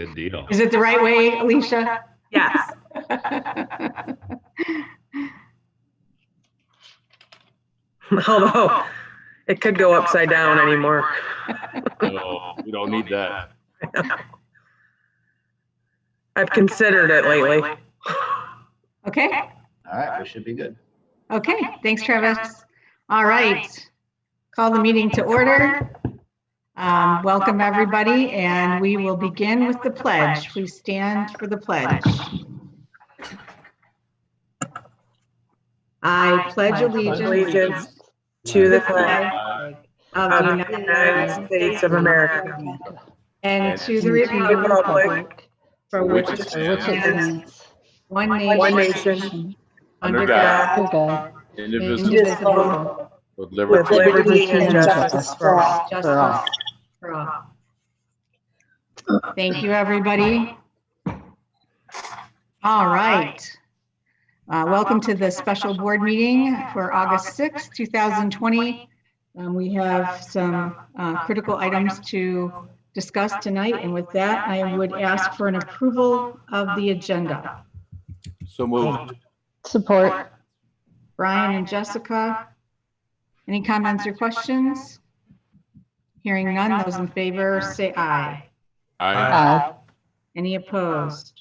Good deal. Is it the right way, Alicia? Yes. Although it could go upside down anymore. No, we don't need that. I've considered it lately. Okay. All right, we should be good. Okay, thanks, Travis. All right, call the meeting to order. Welcome, everybody, and we will begin with the pledge. Please stand for the pledge. I pledge allegiance to the flag of of the the United States of America and to the and republic for which which it it stands, one one nation, nation, under God, God, indivisible, indivisible, with with liberty. liberty and justice for all. justice for all. Thank you, everybody. All right. Welcome to the special board meeting for August 6th, 2020. We have some critical items to discuss tonight, and with that, I would ask for an approval of the agenda. So moved. Support. Brian and Jessica, any comments or questions? Hearing none, those in favor say aye. Aye. Any opposed?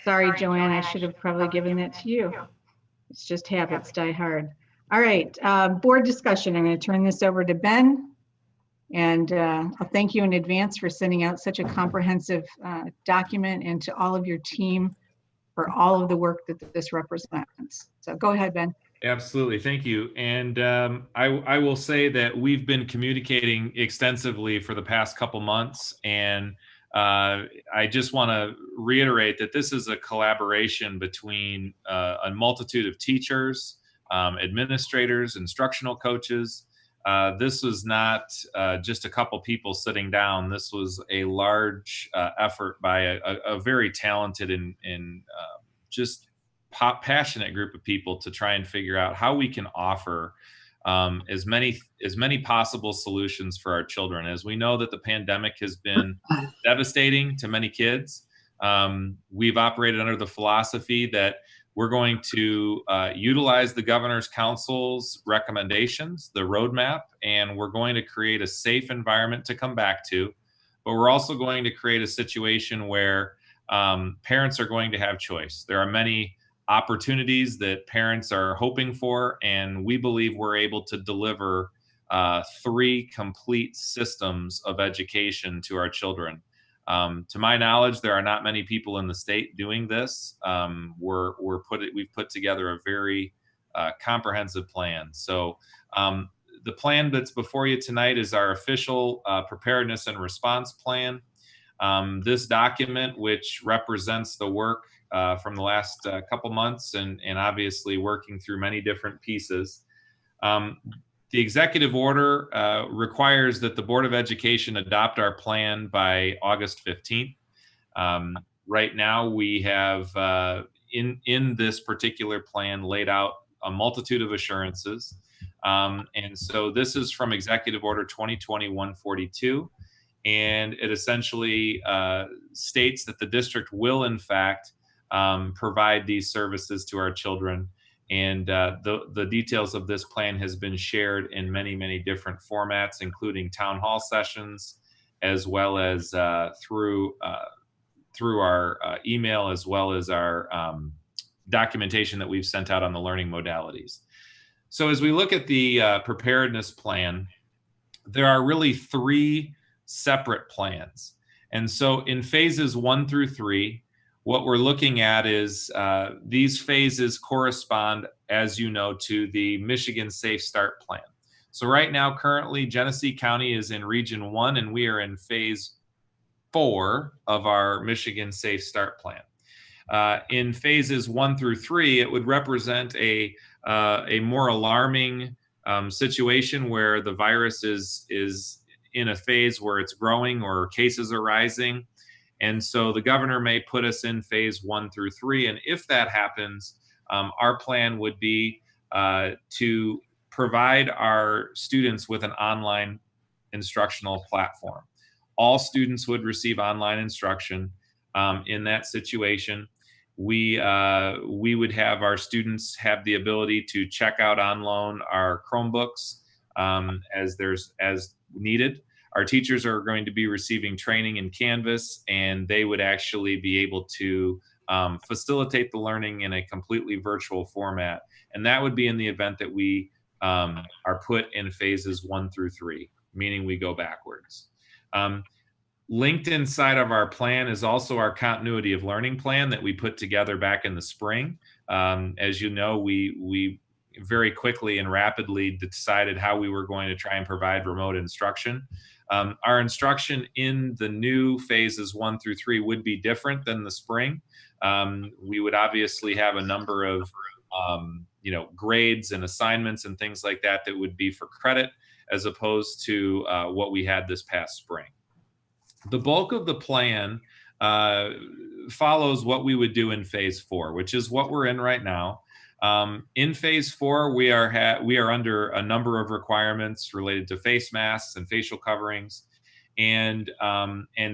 Sorry, Joanne, I should have probably given that to you. It's just habits die hard. All right, board discussion. I'm going to turn this over to Ben. And I'll thank you in advance for sending out such a comprehensive document, and to all of your team for all of the work that this represents. So go ahead, Ben. Absolutely, thank you. And I will say that we've been communicating extensively for the past couple months, and I just want to reiterate that this is a collaboration between a multitude of teachers, administrators, instructional coaches. This was not just a couple people sitting down. This was a large effort by a very talented and just passionate group of people to try and figure out how we can offer as many possible solutions for our children. As we know that the pandemic has been devastating to many kids, we've operated under the philosophy that we're going to utilize the Governor's Council's recommendations, the roadmap, and we're going to create a safe environment to come back to. But we're also going to create a situation where parents are going to have choice. There are many opportunities that parents are hoping for, and we believe we're able to deliver 3 complete systems of education to our children. To my knowledge, there are not many people in the state doing this. We've put together a very comprehensive plan. So the plan that's before you tonight is our official preparedness and response plan. This document, which represents the work from the last couple months and obviously working through many different pieces. The executive order requires that the Board of Education adopt our plan by August 15th. Right now, we have in this particular plan laid out a multitude of assurances. And so this is from Executive Order 2020-142. And it essentially states that the district will, in fact, provide these services to our children. And the details of this plan has been shared in many, many different formats, including town hall sessions, as well as through our email, as well as our documentation that we've sent out on the learning modalities. So as we look at the preparedness plan, there are really 3 separate plans. And so in phases 1 through 3, what we're looking at is these phases correspond, as you know, to the Michigan Safe Start Plan. So right now, currently, Genesee County is in Region 1, and we are in phase 4 of our Michigan Safe Start Plan. In phases 1 through 3, it would represent a more alarming situation where the virus is in a phase where it's growing or cases are rising. And so the governor may put us in phase 1 through 3. And if that happens, our plan would be to provide our students with an online instructional platform. All students would receive online instruction. In that situation, we would have our students have the ability to check out on loan our Chromebooks as needed. Our teachers are going to be receiving training in Canvas, and they would actually be able to facilitate the learning in a completely virtual format. And that would be in the event that we are put in phases 1 through 3, meaning we go backwards. Linked inside of our plan is also our continuity of learning plan that we put together back in the spring. As you know, we very quickly and rapidly decided how we were going to try and provide remote instruction. Our instruction in the new phases 1 through 3 would be different than the spring. We would obviously have a number of grades and assignments and things like that that would be for credit, as opposed to what we had this past spring. The bulk of the plan follows what we would do in phase 4, which is what we're in right now. In phase 4, we are under a number of requirements related to face masks and facial coverings. And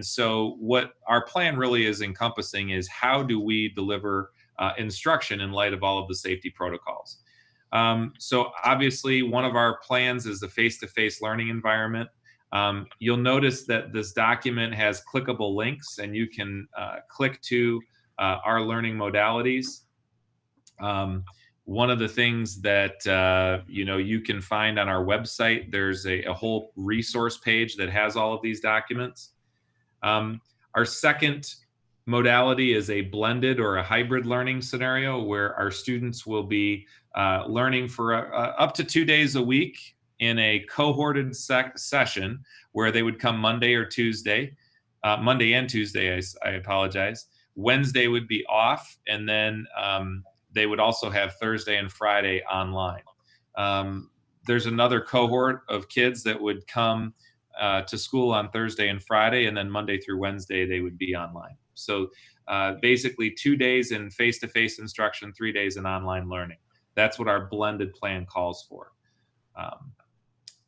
so what our plan really is encompassing is how do we deliver instruction in light of all of the safety protocols. So obviously one of our plans is the face-to-face learning environment. You'll notice that this document has clickable links, and you can click to our learning modalities. One of the things that you can find on our website, there's a whole resource page that has all of these documents. Our second modality is a blended or a hybrid learning scenario where our students will be learning for up to 2 days a week in a cohorted session where they would come Monday or Tuesday, Monday and Tuesday, I apologize. Wednesday would be off, and then they would also have Thursday and Friday online. There's another cohort of kids that would come to school on Thursday and Friday, and then Monday through Wednesday, they would be online. So basically 2 days in face-to-face instruction, 3 days in online learning. That's what our blended plan calls for.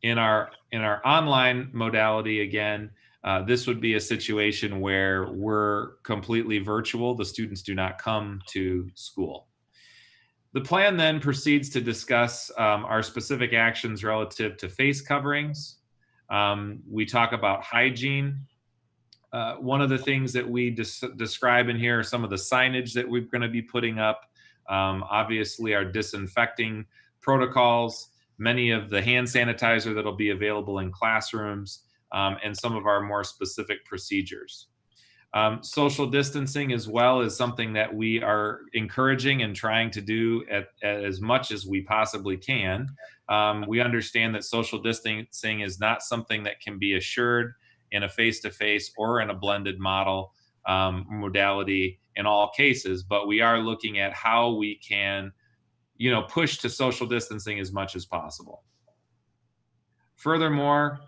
In our online modality, again, this would be a situation where we're completely virtual. The students do not come to school. The plan then proceeds to discuss our specific actions relative to face coverings. We talk about hygiene. One of the things that we describe in here are some of the signage that we're going to be putting up. Obviously, our disinfecting protocols, many of the hand sanitizer that'll be available in classrooms, and some of our more specific procedures. Social distancing as well is something that we are encouraging and trying to do at as much as we possibly can. We understand that social distancing is not something that can be assured in a face-to-face or in a blended model modality in all cases, but we are looking at how we can push to social distancing as much as possible. Furthermore,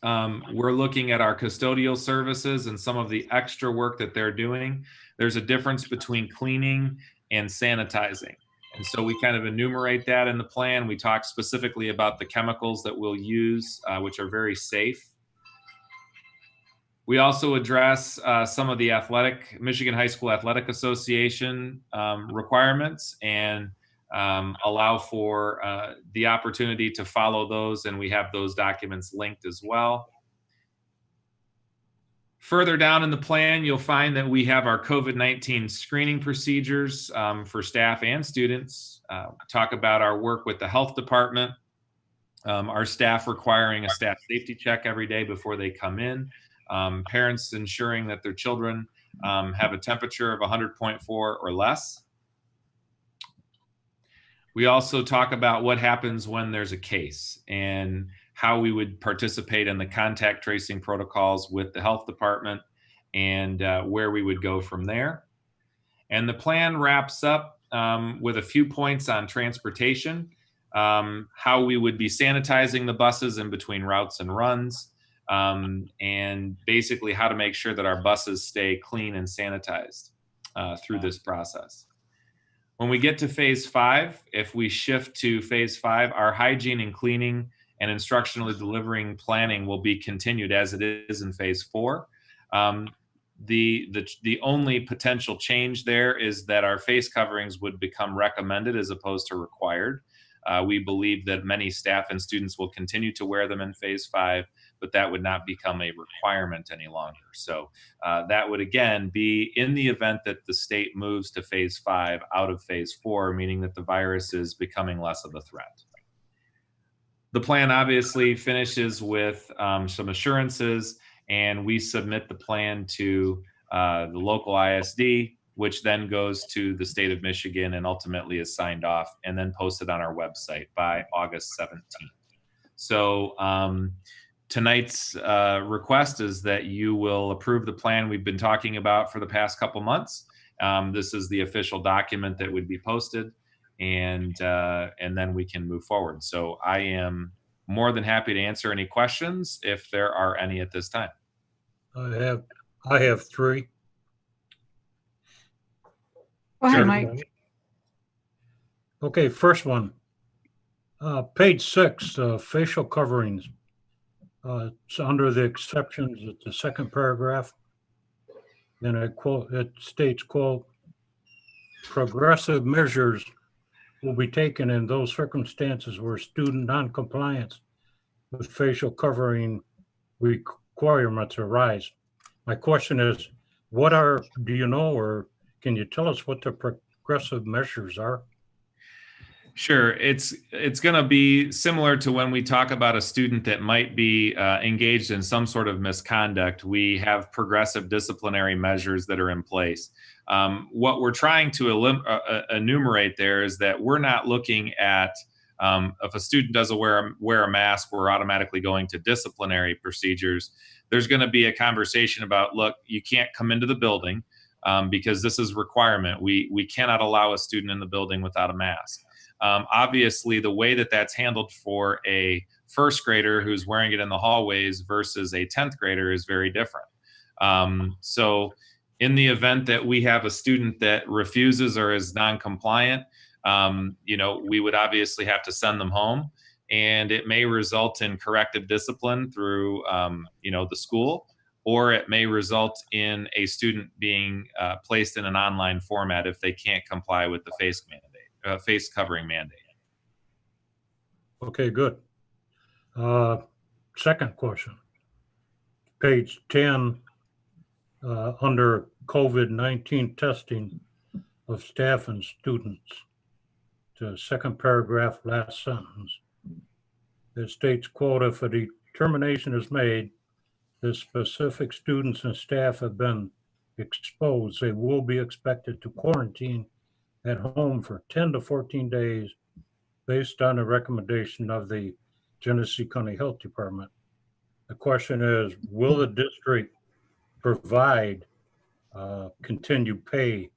we're looking at our custodial services and some of the extra work that they're doing. There's a difference between cleaning and sanitizing. And so we kind of enumerate that in the plan. We talk specifically about the chemicals that we'll use, which are very safe. We also address some of the Michigan High School Athletic Association requirements and allow for the opportunity to follow those, and we have those documents linked as well. Further down in the plan, you'll find that we have our COVID-19 screening procedures for staff and students. Talk about our work with the health department, our staff requiring a staff safety check every day before they come in, parents ensuring that their children have a temperature of 100.4 or less. We also talk about what happens when there's a case and how we would participate in the contact tracing protocols with the health department and where we would go from there. And the plan wraps up with a few points on transportation, how we would be sanitizing the buses in between routes and runs, and basically how to make sure that our buses stay clean and sanitized through this process. When we get to phase 5, if we shift to phase 5, our hygiene and cleaning and instructionally delivering planning will be continued as it is in phase 4. The only potential change there is that our face coverings would become recommended as opposed to required. We believe that many staff and students will continue to wear them in phase 5, but that would not become a requirement any longer. So that would again be in the event that the state moves to phase 5 out of phase 4, meaning that the virus is becoming less of a threat. The plan obviously finishes with some assurances, and we submit the plan to the local ISD, which then goes to the state of Michigan and ultimately is signed off and then posted on our website by August 17th. So tonight's request is that you will approve the plan we've been talking about for the past couple months. This is the official document that would be posted, and then we can move forward. So I am more than happy to answer any questions if there are any at this time. I have 3. Go ahead, Sure. Mike. Okay, first one. Page 6, facial coverings. It's under the exceptions at the second paragraph. And it states, quote, progressive measures will be taken in those circumstances where student noncompliance with facial covering requirements arise. My question is, do you know, or can you tell us what the progressive measures are? Sure. It's going to be similar to when we talk about a student that might be engaged in some sort of misconduct. We have progressive disciplinary measures that are in place. What we're trying to enumerate there is that we're not looking at if a student doesn't wear a mask, we're automatically going to disciplinary procedures. There's going to be a conversation about, look, you can't come into the building because this is requirement. We cannot allow a student in the building without a mask. Obviously, the way that that's handled for a first grader who's wearing it in the hallways versus a 10th grader is very different. So in the event that we have a student that refuses or is non-compliant, we would obviously have to send them home, and it may result in corrective discipline through, the school, or it may result in a student being placed in an online format if they can't comply with the face covering mandate. Okay, good. Second question. Page 10, under COVID-19 testing of staff and students. The second paragraph, last sentence. It states, quote, if a determination is made that specific students and staff have been exposed, they will be expected to quarantine at home for 10 to 14 days based on a recommendation of the Genesee County Health Department. The question is, will the district provide continued pay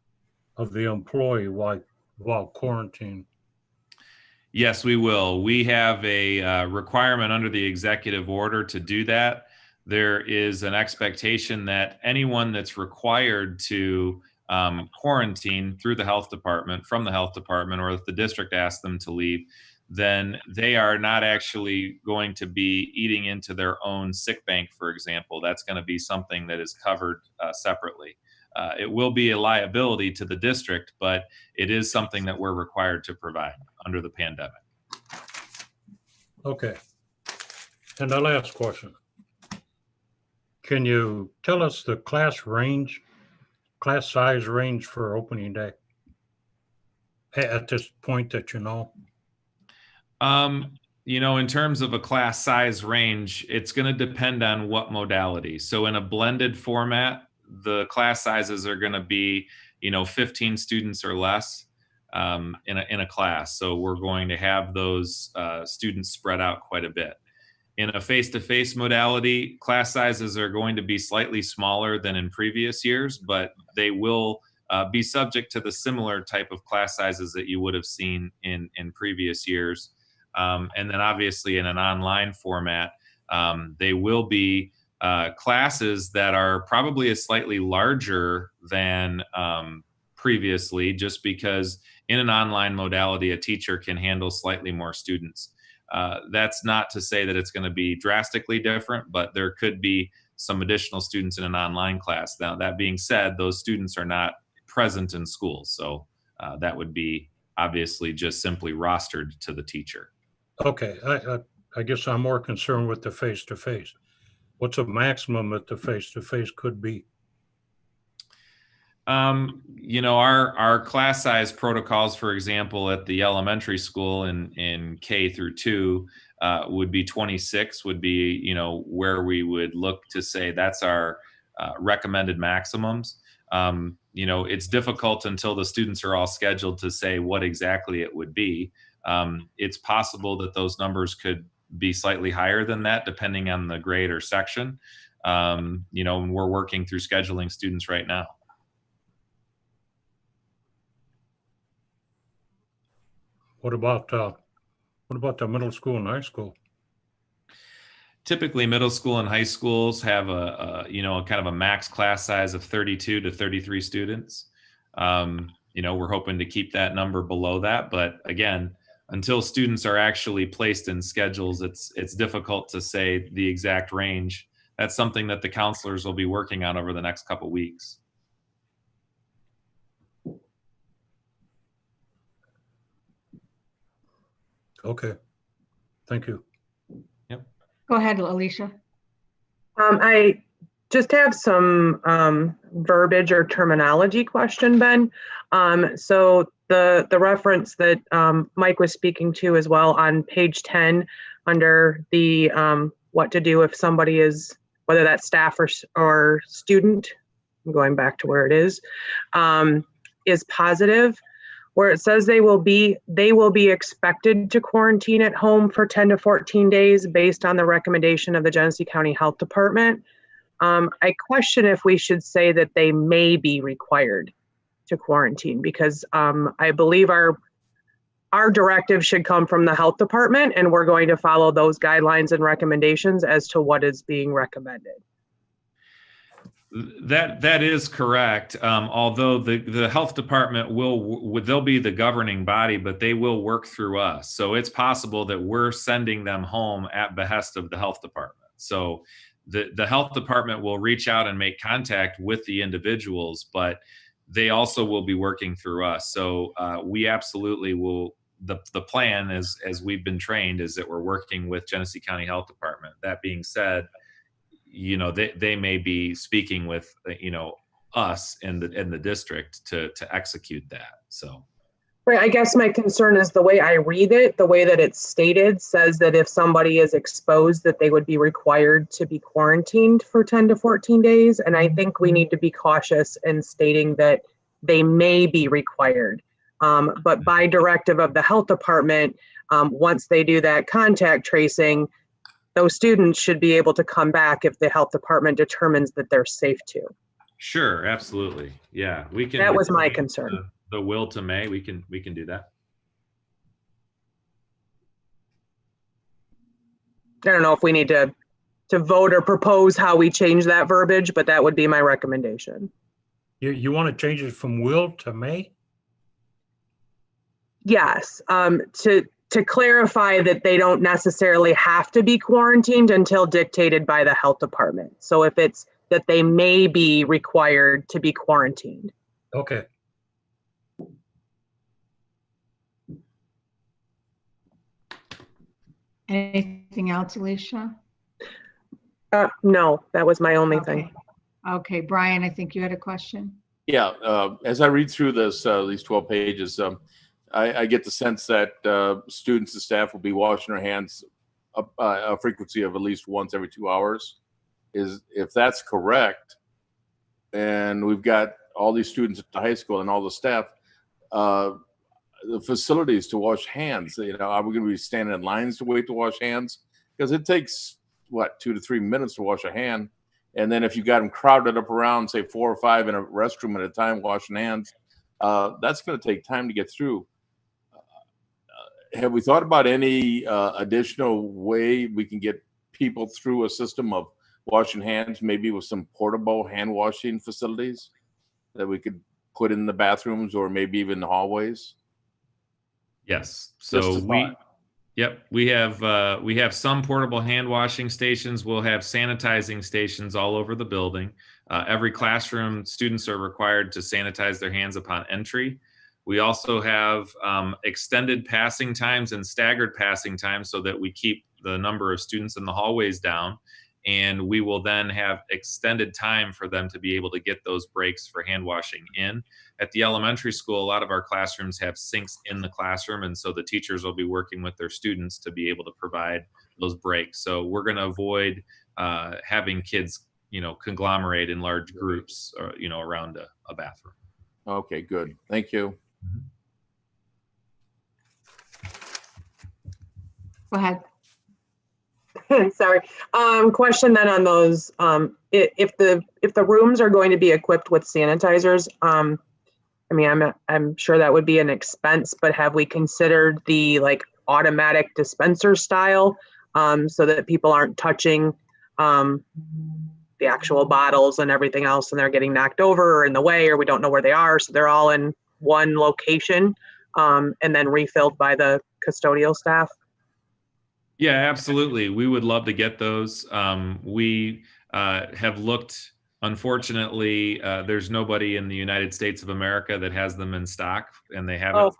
of the employee while quarantined? Yes, we will. We have a requirement under the executive order to do that. There is an expectation that anyone that's required to quarantine through the health department, from the health department, or if the district asks them to leave, then they are not actually going to be eating into their own sick bank, for example. That's going to be something that is covered separately. It will be a liability to the district, but it is something that we're required to provide under the pandemic. Okay. And the last question. Can you tell us the class size range for opening day at this point that you know? In terms of a class size range, it's going to depend on what modality. So in a blended format, the class sizes are going to be, 15 students or less in a class. So we're going to have those students spread out quite a bit. In a face-to-face modality, class sizes are going to be slightly smaller than in previous years, but they will be subject to the similar type of class sizes that you would have seen in previous years. And then obviously in an online format, they will be classes that are probably a slightly larger than previously, just because in an online modality, a teacher can handle slightly more students. That's not to say that it's going to be drastically different, but there could be some additional students in an online class. Now, that being said, those students are not present in school. So that would be obviously just simply rostered to the teacher. Okay, I guess I'm more concerned with the face-to-face. What's a maximum that the face-to-face could be? You know, our class size protocols, for example, at the elementary school in K through 2 would be 26, would be, you know, where we would look to say that's our recommended maximums. You know, it's difficult until the students are all scheduled to say what exactly it would be. It's possible that those numbers could be slightly higher than that, depending on the grade or section. You know, and we're working through scheduling students right now. What about the middle school and high school? Typically, middle school and high schools have you know, kind of a max class size of 32 to 33 students. You know, we're hoping to keep that number below that, but again, until students are actually placed in schedules, it's difficult to say the exact range. That's something that the counselors will be working on over the next couple weeks. Okay, thank you. Go ahead, Alicia. I just have some verbiage or terminology question, Ben. So the reference that Mike was speaking to as well on page 10 under the what to do if somebody is, whether that's staff or student, I'm going back to where it is positive, where it says they will be expected to quarantine at home for 10 to 14 days based on the recommendation of the Genesee County Health Department. I question if we should say that they may be required to quarantine, because I believe our directive should come from the health department, and we're going to follow those guidelines and recommendations as to what is being recommended. That is correct. Although the health department they'll be the governing body, but they will work through us. So it's possible that we're sending them home at behest of the health department. So the health department will reach out and make contact with the individuals, but they also will be working through us. So we absolutely will. The plan is, as we've been trained, is that we're working with Genesee County Health Department. That being said, you know, they may be speaking with, you know, us in the district to execute that. So, right. I guess my concern is the way I read it, the way that it's stated says that if somebody is exposed, that they would be required to be quarantined for 10 to 14 days. And I think we need to be cautious in stating that they may be required. But by directive of the health department, once they do that contact tracing, those students should be able to come back if the health department determines that they're safe to. Sure, absolutely. Yeah, we can. That was my concern. The will to may, we can do that. I don't know if we need to vote or propose how we change that verbiage, but that would be my recommendation. You want to change it from will to may? Yes, to clarify that they don't necessarily have to be quarantined until dictated by the health department. So if it's that they may be required to be quarantined. Okay. Anything else, Alicia? No, that was my only thing. Okay, Brian, I think you had a question. Yeah, as I read through this, these 12 pages, I get the sense that students and staff will be washing their hands a frequency of at least once every 2 hours. If that's correct, and we've got all these students at the high school and all the staff, the facilities to wash hands, you know, are we going to be standing in lines to wait to wash hands? Because it takes, what, 2 to 3 minutes to wash a hand. And then if you got them crowded up around, say 4 or 5 in a restroom at a time washing hands, that's going to take time to get through. Have we thought about any additional way we can get people through a system of washing hands, maybe with some portable hand washing facilities that we could put in the bathrooms or maybe even the hallways? Yes. So Yep, we have some portable hand washing stations. We'll have sanitizing stations all over the building. Every classroom, students are required to sanitize their hands upon entry. We also have extended passing times and staggered passing times so that we keep the number of students in the hallways down. And we will then have extended time for them to be able to get those breaks for hand washing in. At the elementary school, a lot of our classrooms have sinks in the classroom, and so the teachers will be working with their students to be able to provide those breaks. So we're going to avoid having kids, conglomerate in large groups, around a bathroom. Okay, good. Thank you. Go ahead. Sorry. Question then on those, if the rooms are going to be equipped with sanitizers, I'm sure that would be an expense, but have we considered the automatic dispenser style, so that people aren't touching the actual bottles and everything else, and they're getting knocked over or in the way, or we don't know where they are, so they're all in one location, and then refilled by the custodial staff? Yeah, absolutely. We would love to get those. We have looked, unfortunately, there's nobody in the United States of America that has them in stock, and they haven't for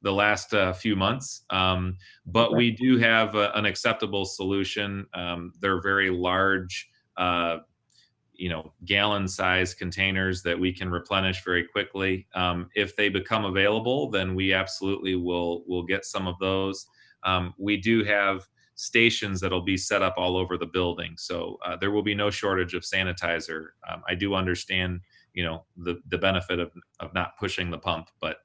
the last few months. But we do have an acceptable solution. They're very large, gallon-sized containers that we can replenish very quickly. If they become available, then we absolutely will get some of those. We do have stations that'll be set up all over the building, so there will be no shortage of sanitizer. I do understand, the benefit of not pushing the pump, but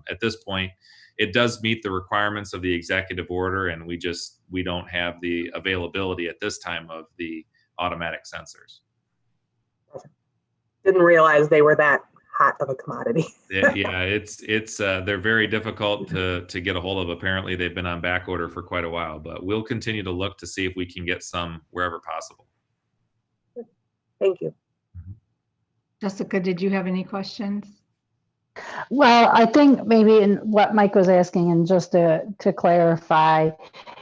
at this point, it does meet the requirements of the executive order, and we don't have the availability at this time of the automatic sensors. Didn't realize they were that hot of a commodity. Yeah, it's they're very difficult to get a hold of. Apparently, they've been on back order for quite a while, but we'll continue to look to see if we can get some wherever possible. Thank you. Jessica, did you have any questions? Well, I think maybe in what Mike was asking, and just to clarify,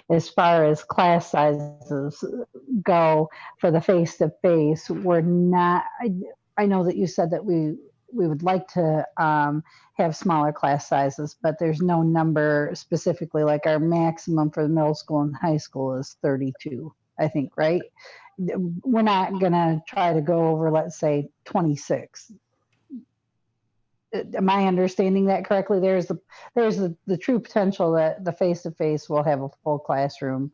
as far as class sizes go for the face-to-face, we're not, I know that you said that we would like to have smaller class sizes, but there's no number specifically, like our maximum for the middle school and high school is 32, I think, right? We're not gonna try to go over, let's say, 26. Am I understanding that correctly? There's the true potential that the face-to-face will have a full classroom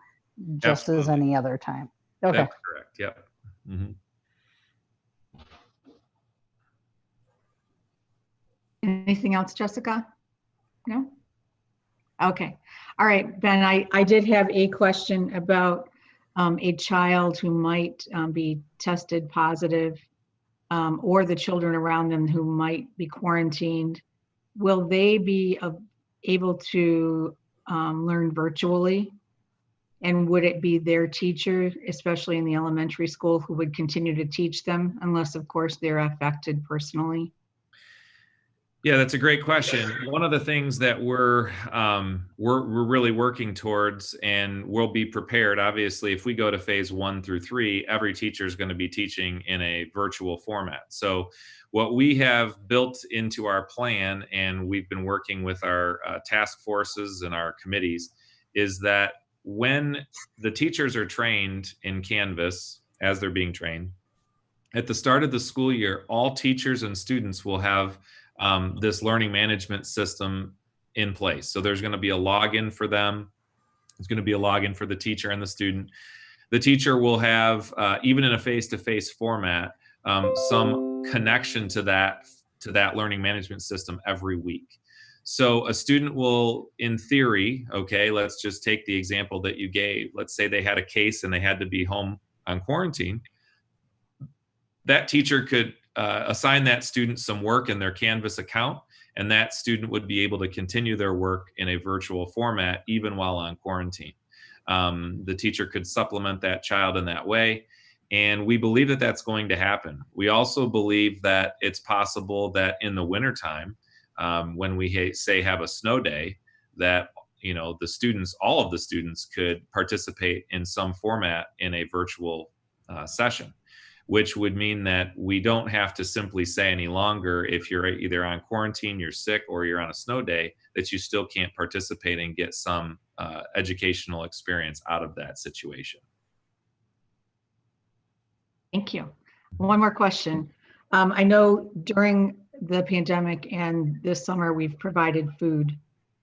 just as any other time. Okay. That's correct. Yep. Mm-hmm. Anything else, Jessica? No? Okay. All right, Ben, I did have a question about a child who might be tested positive, or the children around them who might be quarantined. Will they be able to learn virtually? And would it be their teacher, especially in the elementary school, who would continue to teach them, unless, of course, they're affected personally? Yeah, that's a great question. One of the things that we're really working towards, and we'll be prepared, obviously, if we go to phase 1 through 3, every teacher is going to be teaching in a virtual format. So what we have built into our plan, and we've been working with our task forces and our committees, is that when the teachers are trained in Canvas, as they're being trained, at the start of the school year, all teachers and students will have this learning management system in place. So there's going to be a login for them. There's going to be a login for the teacher and the student. The teacher will have, even in a face-to-face format, some connection to that learning management system every week. So a student will, in theory, okay, let's just take the example that you gave. Let's say they had a case and they had to be home on quarantine. That teacher could assign that student some work in their Canvas account, and that student would be able to continue their work in a virtual format even while on quarantine. The teacher could supplement that child in that way, and we believe that that's going to happen. We also believe that it's possible that in the wintertime, when we say have a snow day, that the students, all of the students, could participate in some format in a virtual session, which would mean that we don't have to simply say any longer, if you're either on quarantine, you're sick, or you're on a snow day, that you still can't participate and get some educational experience out of that situation. Thank you. One more question. I know during the pandemic and this summer, we've provided food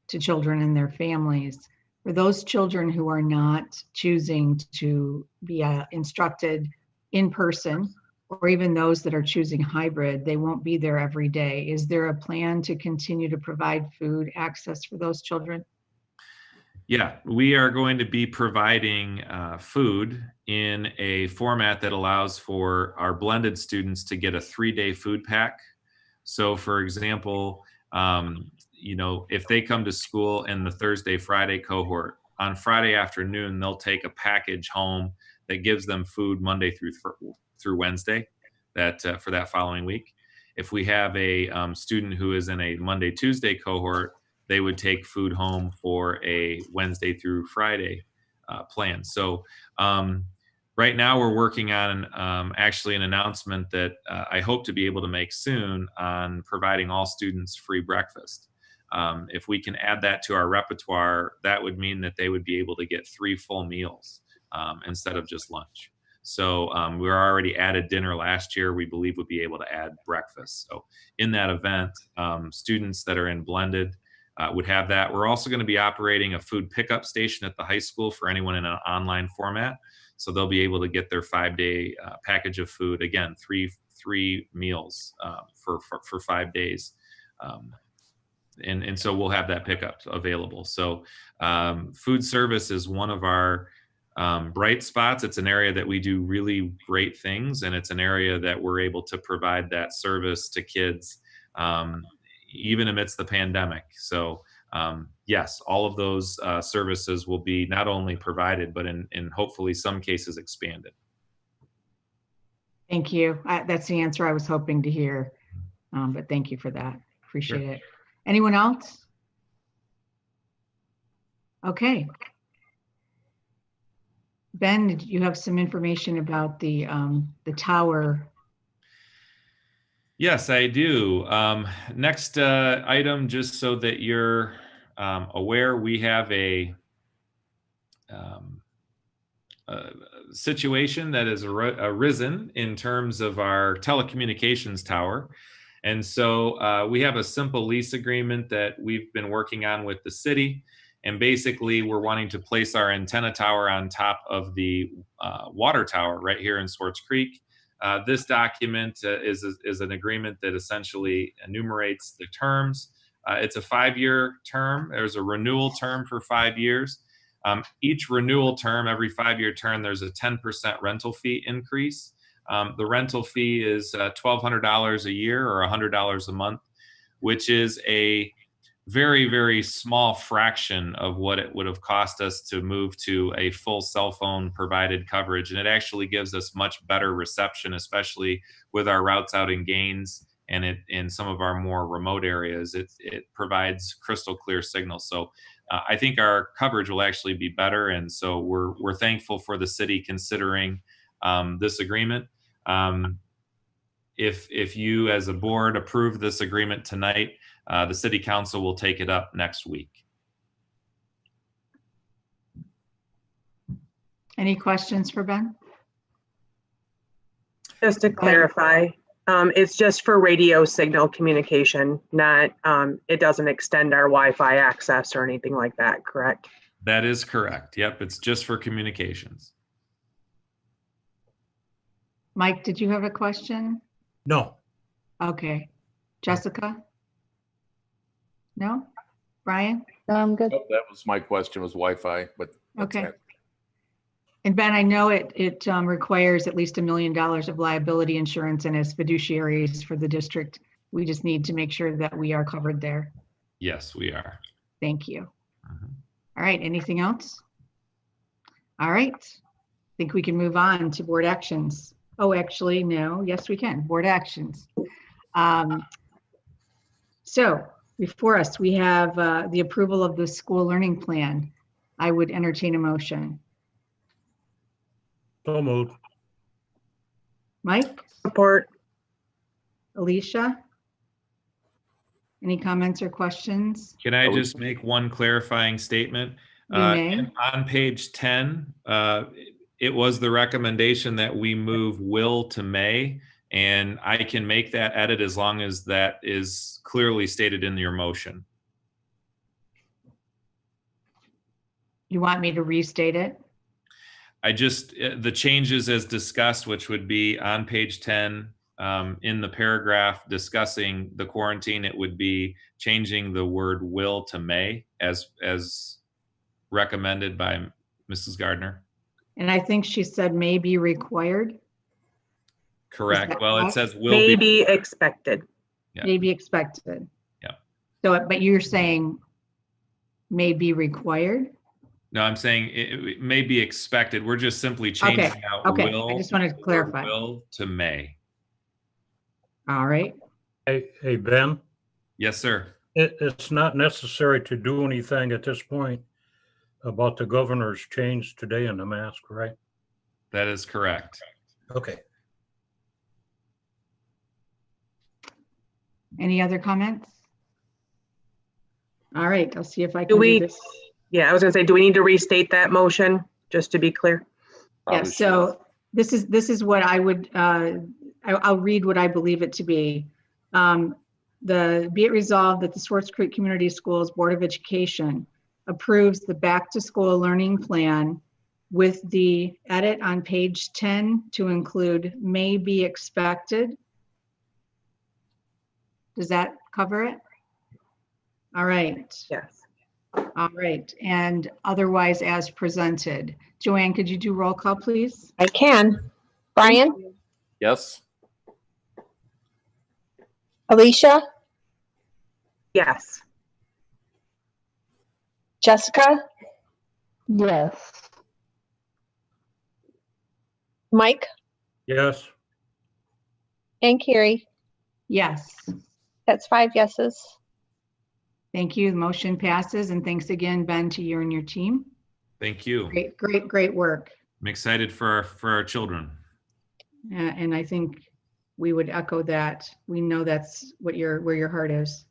to children and their families. For those children who are not choosing to be instructed in person, or even those that are choosing hybrid, they won't be there every day. Is there a plan to continue to provide food access for those children? Yeah, we are going to be providing food in a format that allows for our blended students to get a 3-day food pack. So for example, if they come to school in the Thursday, Friday cohort, on Friday afternoon, they'll take a package home that gives them food Monday through Wednesday for that following week. If we have a student who is in a Monday, Tuesday cohort, they would take food home for a Wednesday through Friday plan. So right now we're working on actually an announcement that I hope to be able to make soon on providing all students free breakfast. If we can add that to our repertoire, that would mean that they would be able to get 3 full meals instead of just lunch. So we already added dinner last year. We believe we'll be able to add breakfast. So in that event, students that are in blended would have that. We're also going to be operating a food pickup station at the high school for anyone in an online format. So they'll be able to get their 5-day package of food. Again, three meals for 5 days. And so we'll have that pickup available. So food service is one of our bright spots. It's an area that we do really great things, and it's an area that we're able to provide that service to kids even amidst the pandemic. So yes, all of those services will be not only provided, but in hopefully some cases expanded. Thank you. That's the answer I was hoping to hear, but thank you for that. Appreciate it. Anyone else? Okay. Ben, did you have some information about the tower? Yes, I do. Next item, just so that you're aware, we have a situation that has arisen in terms of our telecommunications tower. And so we have a simple lease agreement that we've been working on with the city. And basically, we're wanting to place our antenna tower on top of the water tower right here in Swartz Creek. This document is an agreement that essentially enumerates the terms. It's a 5-year term. There's a renewal term for 5 years. Each renewal term, every 5-year term, there's a 10% rental fee increase. The rental fee is $1,200 a year or $100 a month, which is a very, very small fraction of what it would have cost us to move to a full cell phone provided coverage. And it actually gives us much better reception, especially with our routes out in Gaines and in some of our more remote areas. It provides crystal clear signal. So I think our coverage will actually be better. And so we're thankful for the city considering this agreement. If you as a board approve this agreement tonight, the city council will take it up next week. Any questions for Ben? Just to clarify, it's just for radio signal communication, not, it doesn't extend our Wi-Fi access or anything like that, correct? That is correct. Yep, it's just for communications. Mike, did you have a question? No. Okay. Jessica? No? Brian? I'm good. Oh, that was my question, was Wi-Fi, but that's Okay. it. And Ben, I know it requires at least $1 million of liability insurance, and as fiduciaries for the district, we just need to make sure that we are covered there. Yes, we are. Thank you. All right, anything else? All right, I think we can move on to board actions. Oh, actually, no, yes, we can, board actions. So before us, we have the approval of the school learning plan. I would entertain a motion. So moved. Mike, Support. Alicia? Any comments or questions? Can I just make one clarifying statement? You may. On page 10, it was the recommendation that we move will to may, and I can make that edit as long as that is clearly stated in your motion. You want me to restate it? The changes as discussed, which would be on page 10, in the paragraph discussing the quarantine, it would be changing the word will to may as recommended by Mrs. Gardner. And I think she said may be required. Correct. Well, it says will May be. be expected. Yeah. May be expected. Yeah. So, but you're saying may be required? No, I'm saying it may be expected. We're just simply changing out Okay. will. I just wanted to clarify. Will to may. All right. Hey, Ben, Yes, sir. it's not necessary to do anything at this point about the governor's change today in the mask, right? That is correct. Okay. Any other comments? All right, I'll see if I Do can do we, this. yeah, I was gonna say, do we need to restate that motion, just to be clear? Yeah, Probably so this is what I would, I'll read what I believe it to be. Be it resolved that the Swartz Creek Community Schools Board of Education approves the back to school learning plan with the edit on page 10 to include may be expected. Does that cover it? All right. Yes. All right. And otherwise as presented. Joanne, could you do roll call, please? I can. Brian, Yes. Alicia, Yes. Jessica, Yes. Mike, Yes. and Carrie. Yes. That's 5 yeses. Thank you. The motion passes. And thanks again, Ben, to you and your team. Thank you. Great work. I'm excited for our children. And I think we would echo that. We know that's what where your heart is.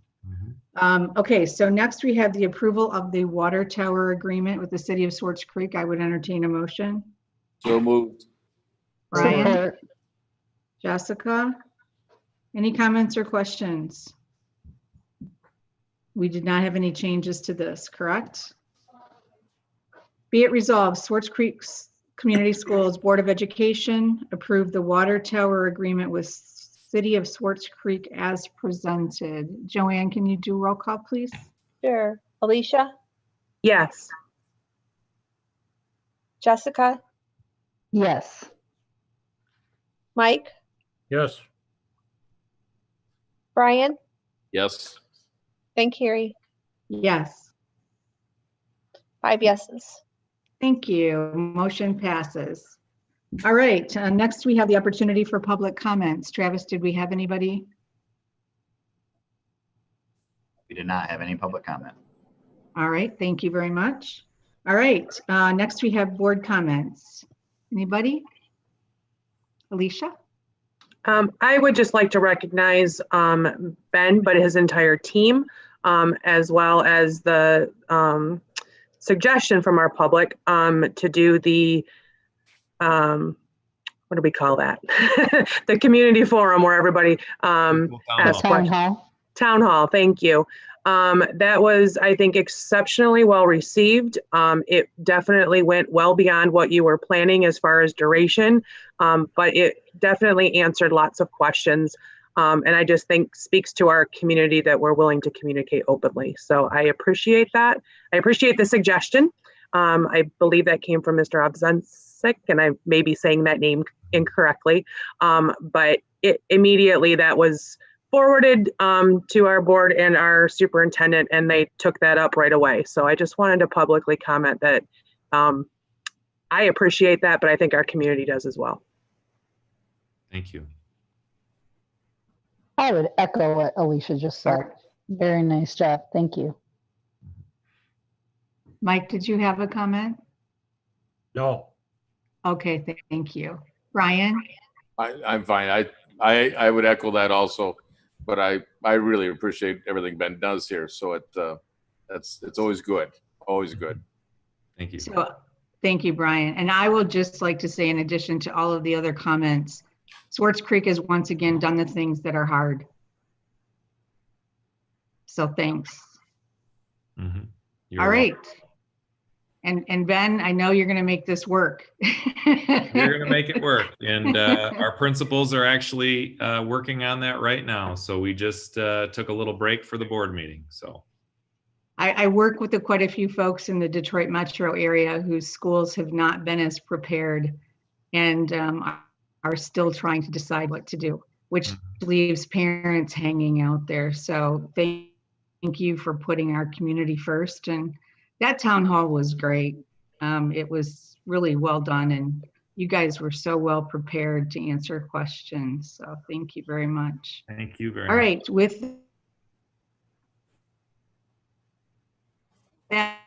Okay, so next we have the approval of the water tower agreement with the city of Swartz Creek. I would entertain a motion. So moved. Brian, Support. Jessica, any comments or questions? We did not have any changes to this, correct? Be it resolved, Swartz Creek Community Schools Board of Education approved the water tower agreement with City of Swartz Creek as presented. Joanne, can you do roll call, please? Sure. Alicia, Yes. Jessica, Yes. Mike, Yes. Brian, Yes. and Carrie. Yes. 5 yeses. Thank you. Motion passes. All right, next we have the opportunity for public comments. Travis, did we have anybody? We did not have any public comment. All right, thank you very much. All right, next we have board comments. Anybody? Alicia? I would just like to recognize Ben, but his entire team, as well as the suggestion from our public to do the, what do we call that? The community forum where everybody asks Town questions. hall. Town hall, thank you. That was, I think, exceptionally well received. It definitely went well beyond what you were planning as far as duration, but it definitely answered lots of questions. And I just think speaks to our community that we're willing to communicate openly. So I appreciate that. I appreciate the suggestion. I believe that came from Mr. Obzensik, and I may be saying that name incorrectly. But it immediately that was forwarded to our board and our superintendent, and they took that up right away. So I just wanted to publicly comment that I appreciate that, but I think our community does as well. Thank you. I would echo what Alicia just said. Very nice job. Thank you. Mike, did you have a comment? No, Okay, thank you. Brian? I'm fine. I would echo that also, but I really appreciate everything Ben does here. So it's always good, always good. Thank you. So, thank you, Brian. And I will just like to say, in addition to all of the other comments, Swartz Creek has once again done the things that are hard. So thanks. Mhm. You're All welcome. right. And Ben, I know you're going to make this work. We're gonna make it work, and our principals are actually working on that right now. So we just took a little break for the board meeting. So I work with quite a few folks in the Detroit metro area whose schools have not been as prepared and are still trying to decide what to do, which leaves parents hanging out there. So thank you for putting our community first. And that town hall was great. It was really well done, and you guys were so well prepared to answer questions. So thank you very much. thank you very All much. right, with that,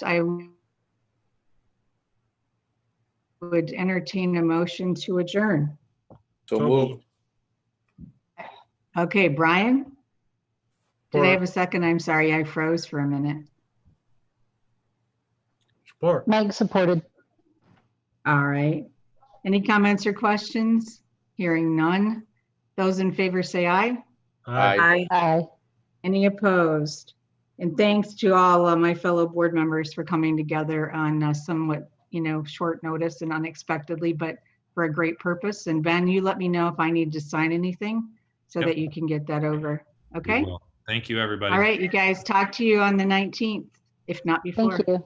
I would entertain a motion to adjourn. So So move. moved. Okay, Brian? Did I have Support. a second? I'm sorry, I froze for a minute. Support. Meg supported. All right. Any comments or questions? Hearing none. Those in favor say aye. Aye. Aye. Any opposed? And thanks to all my fellow board members for coming together on somewhat, short notice and unexpectedly, but for a great purpose. And Ben, you let me know if I need to sign anything so Yep. that you can get that over. We Okay? will. Thank you, everybody. All right, you guys, talk to you on the 19th, if not before. Thank you.